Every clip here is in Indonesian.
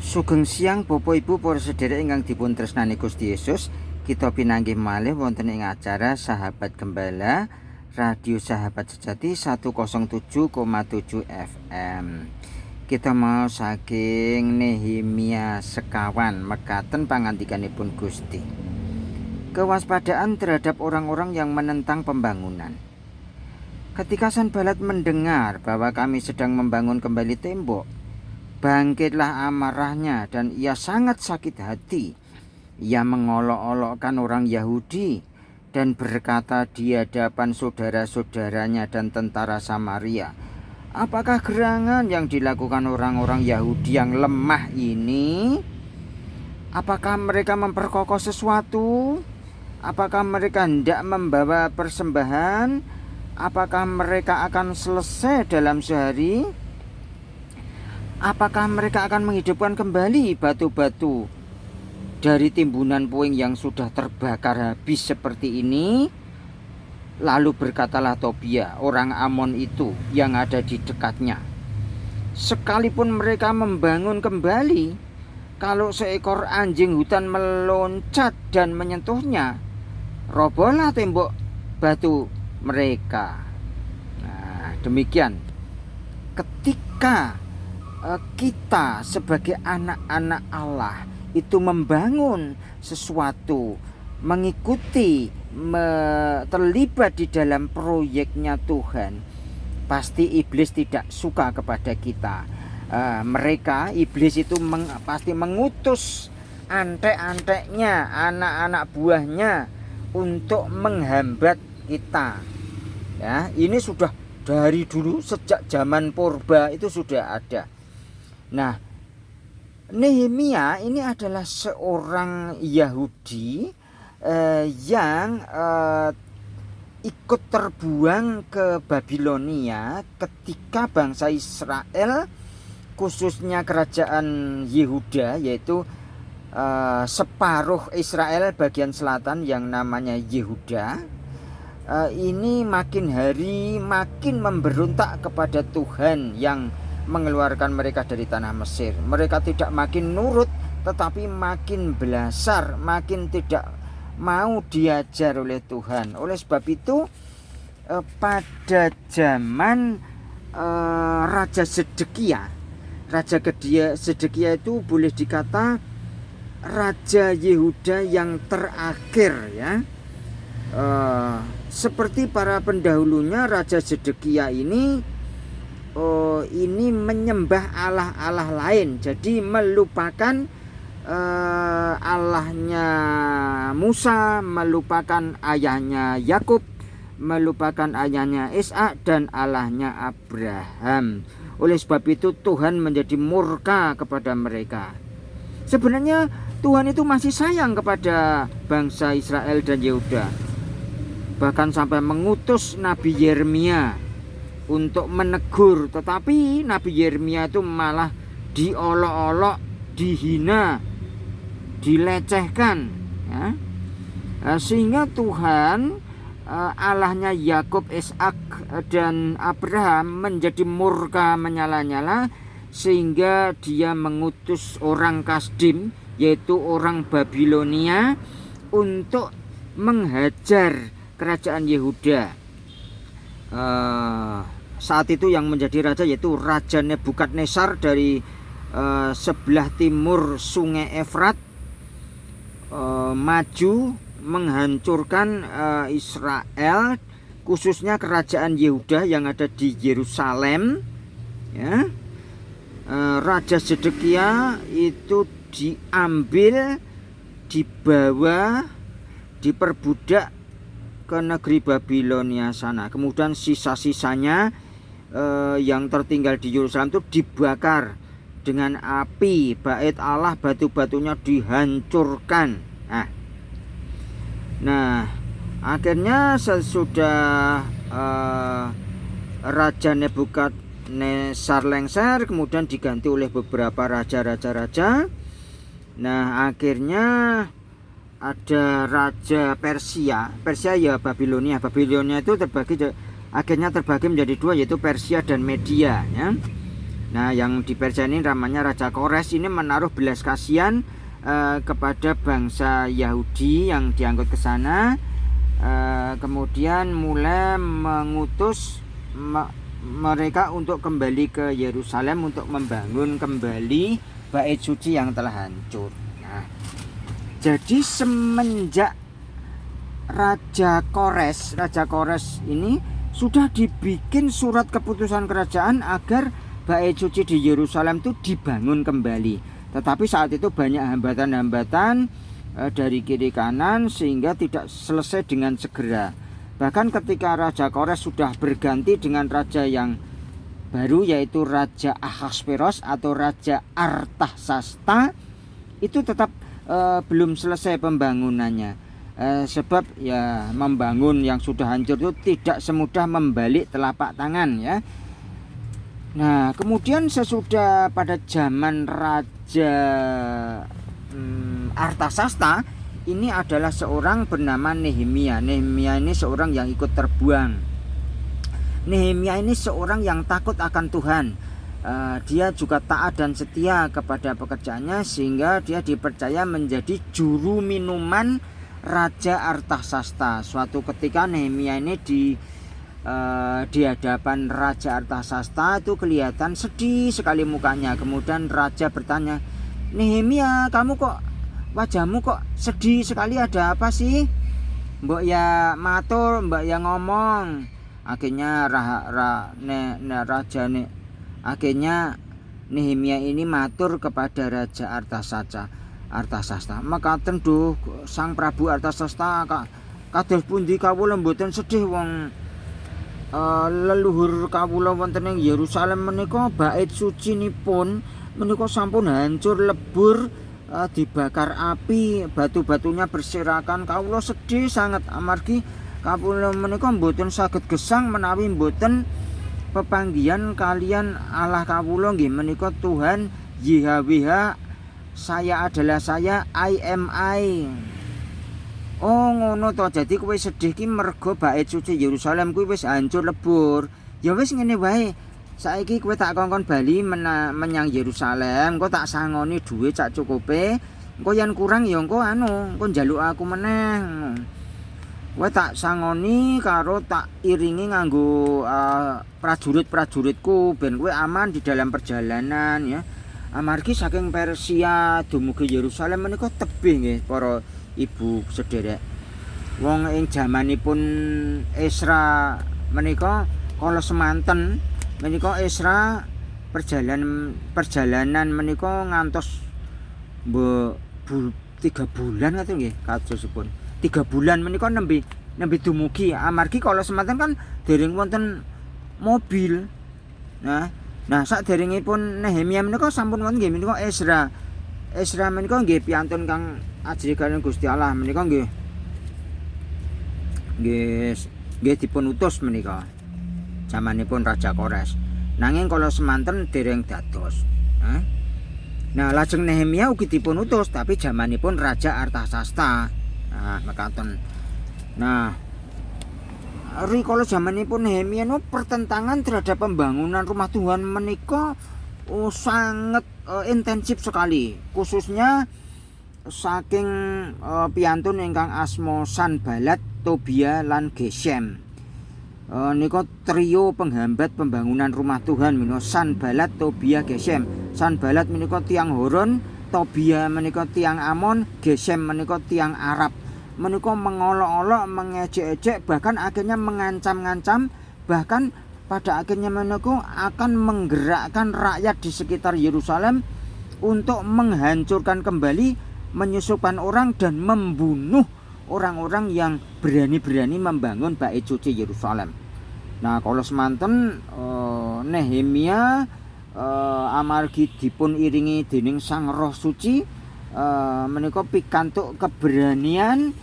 Sugeng siang Bapak Ibu para sedherek ingkang dipun tresnani Gusti Yesus. Kita pinanggih malih wonten ing acara Sahabat Gembala Radio Sahabat Sejati 107,7 FM. Kita mau saking Nehemia sekawan mekaten pangandikanipun Gusti. Kewaspadaan terhadap orang-orang yang menentang pembangunan. Ketika Sanbalat mendengar bahwa kami sedang membangun kembali tembok, bangkitlah amarahnya dan ia sangat sakit hati. Ia mengolok-olokkan orang Yahudi dan berkata di hadapan saudara-saudaranya dan tentara Samaria, apakah gerangan yang dilakukan orang-orang Yahudi yang lemah ini? Apakah mereka memperkokoh sesuatu? Apakah mereka hendak membawa persembahan? Apakah mereka akan selesai dalam sehari? Apakah mereka akan menghidupkan kembali batu-batu dari timbunan puing yang sudah terbakar habis seperti ini? Lalu berkatalah Tobia, orang Amon itu yang ada di dekatnya, sekalipun mereka membangun kembali, kalau seekor anjing hutan meloncat dan menyentuhnya, robohlah tembok batu mereka. Nah, demikian ketika kita sebagai anak-anak Allah itu membangun sesuatu, mengikuti, terlibat di dalam proyeknya Tuhan, pasti iblis tidak suka kepada kita. Iblis itu pasti mengutus antek-anteknya, anak-anak buahnya untuk menghambat kita. Ya, ini sudah dari dulu, sejak zaman purba itu sudah ada. Nah, Nehemia ini adalah seorang Yahudi yang ikut terbuang ke Babilonia ketika bangsa Israel, khususnya kerajaan Yehuda, yaitu separuh Israel bagian selatan yang namanya Yehuda, ini makin hari makin memberontak kepada Tuhan yang mengeluarkan mereka dari tanah Mesir. Mereka tidak makin nurut, tetapi makin belasar, makin tidak mau diajar oleh Tuhan. Oleh sebab itu pada zaman Raja Zedekia itu boleh dikata Raja Yehuda yang terakhir, ya. Seperti para pendahulunya, Raja Zedekia ini menyembah Allah-Allah lain. Jadi melupakan Allahnya Musa, melupakan ayahnya Yakub, melupakan ayahnya Ishak, dan Allahnya Abraham. Oleh sebab itu Tuhan menjadi murka kepada mereka. Sebenarnya Tuhan itu masih sayang kepada bangsa Israel dan Yehuda, bahkan sampai mengutus Nabi Yeremia untuk menegur, tetapi Nabi Yeremia itu malah diolok-olok, dihina, dilecehkan, ya. Sehingga Tuhan, Allahnya Yakub, Ishak, dan Abraham menjadi murka menyala-nyala, sehingga dia mengutus orang Kasdim, yaitu orang Babilonia, untuk menghajar kerajaan Yehuda. Saat itu yang menjadi raja yaitu Raja Nebukadnezar dari sebelah timur Sungai Efrat, maju menghancurkan Israel, khususnya kerajaan Yehuda yang ada di Yerusalem, ya. Raja Zedekia itu diambil, dibawa, diperbudak ke negeri Babilonia sana. Kemudian sisa-sisanya yang tertinggal di Yerusalem itu dibakar dengan api. Bait Allah, batu-batunya dihancurkan. Nah, akhirnya sesudah Raja Nebukadnezar lengser, kemudian diganti oleh beberapa raja-raja. Nah, akhirnya ada Raja Persia ya Babilonia. Babilonia itu akhirnya terbagi menjadi dua, yaitu Persia dan Media, ya. Nah, yang di Persia ini namanya Raja Kores ini menaruh belas kasihan kepada bangsa Yahudi yang diangkut ke sana. Kemudian mulai mengutus mereka untuk kembali ke Yerusalem untuk membangun kembali bait suci yang telah hancur. Nah, jadi semenjak Raja Kores ini sudah dibikin surat keputusan kerajaan agar bait suci di Yerusalem itu dibangun kembali. Tetapi saat itu banyak hambatan-hambatan dari kiri kanan sehingga tidak selesai dengan segera. Bahkan ketika Raja Kores sudah berganti dengan raja yang baru, yaitu Raja Ahasveros atau Raja Artasasta, itu tetap belum selesai pembangunannya. Sebab ya membangun yang sudah hancur itu tidak semudah membalik telapak tangan ya. Nah, kemudian sesudah pada zaman Raja Artasasta, ini adalah seorang bernama Nehemia. Nehemia ini seorang yang ikut terbuang. Nehemia ini seorang yang takut akan Tuhan. Dia juga taat dan setia kepada pekerjaannya sehingga dia dipercaya menjadi juru minuman Raja Artasasta. Suatu ketika Nehemia ini di hadapan Raja Artasasta itu kelihatan sedih sekali mukanya. Kemudian raja bertanya, "Nehemia, kamu kok wajahmu kok sedih sekali, ada apa sih?" "Mbok ya matur, mbak ya ngomong." Akhirnya akhirnya Nehemia ini matur kepada Raja Artasasta. "Maka tentu Sang Prabu Artasasta, kados pundi kawula mboten sedih wong leluhur kawula wonten ing Yerusalem menika bait suci nipun menika sampun hancur lebur, dibakar api, batu-batunya berserakan. Kawula sedih sangat amargi kawula menika mboten saged gesang menawi mboten pepanggihan kalian Allah kawula nggih menika Tuhan YHWH, saya adalah saya, I am I." "Oh ngono to, jadi kowe sedih ki mergo bait suci Yerusalem kuwi wis hancur lebur. Ya wis ngene wae. Saiki kowe tak kongkon bali menyang Yerusalem, engko tak sangoni dhuwit sak cukupe. Engko yen kurang ya engko engko njaluk aku meneh. Kowe tak sangoni karo tak iringi nganggo prajurit-prajuritku ben kowe aman di dalam perjalanan ya." Amargi saking Persia dumugi Yerusalem menika tebih nggih para ibu sederek. Wong ing jamanipun Esra menika kala semanten menika Esra perjalanan menika ngantos 3 bulan ngoten nggih kadosipun. 3 bulan menika nembe dumugi amargi kala semanten kan dereng wonten mobil. Nah saderengipun Nehemia menika sampun wonten nggih menika Esra menika nggih piantun kang ajri kaliyan Gusti Allah menika nggih dipun utus menika jamanipun Raja Kores. Nanging kala semanten dereng dados. Nah, lajeng Nehemia ugi dipun utus tapi jamanipun Raja Artasasta. Nah, mekaten. Nah, rikala jamanipun Nehemia pertentangan terhadap pembangunan rumah Tuhan menika sangat intensif sekali, khususnya saking piantun ingkang asma Sanbalat, Tobia lan Gesem. Nika trio penghambat pembangunan rumah Tuhan menika Sanbalat, Tobia, Gesem. Sanbalat menika tiang Horon, Tobia menika tiang Amon, Gesem menika tiang Arab. Menika mengolok-olok, mengejek-ejek, bahkan akhirnya mengancam-ngancam, bahkan pada akhirnya menika akan menggerakkan rakyat di sekitar Yerusalem untuk menghancurkan kembali, menyusupkan orang dan membunuh orang-orang yang berani-berani membangun bait suci Yerusalem. Nah, kalau semanten Nehemia amargi dipun iringi dening Sang Roh Suci menika pikantuk keberanian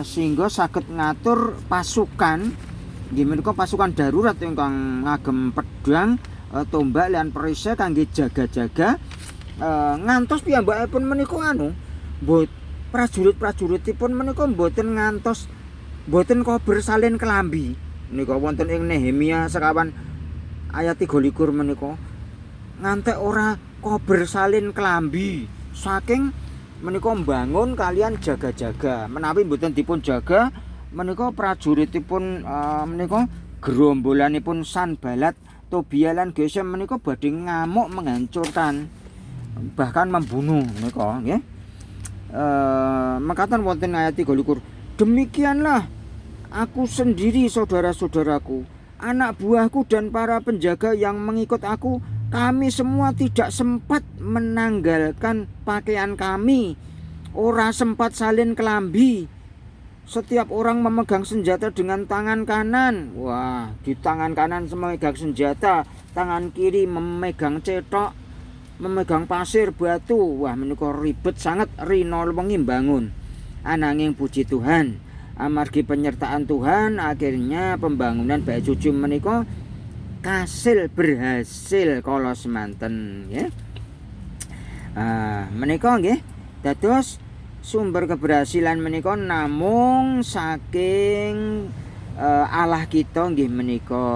sehingga saged ngatur pasukan. Nggih menika pasukan darurat ingkang ngagem pedang, tombak lan perisai kangge jaga-jaga ngantos piyambakipun menika prajurit-prajuritipun menika mboten kober salin kelambi. Menika wonten ing Nehemia sekawan ayat 23 menika. ngantek ora kober salin kelambi. Saking menika mbangun kalian jaga-jaga. Menawi mboten dipun jaga menika prajuritipun menika gerombolanipun Sanbalat, Tobia lan Gesem menika badhe ngamuk menghancurkan bahkan membunuh menika nggih. Mekaten wonten ayat 23. Demikianlah aku sendiri saudara-saudaraku, anak buahku dan para penjaga yang mengikut aku, kami semua tidak sempat menanggalkan pakaian kami, ora sempat salin kelambi. Setiap orang memegang senjata dengan tangan kanan. Wah, di tangan kanan memegang senjata, tangan kiri memegang cetok, memegang pasir batu. Wah, menika ribet sangat rino wengi bangun. Ananging puji Tuhan, amargi penyertaan Tuhan, akhirnya pembangunan Bait Suci menika berhasil kala semanten nggih. Menika nggih dados sumber keberhasilan menika namung saking Allah kita nggih menika.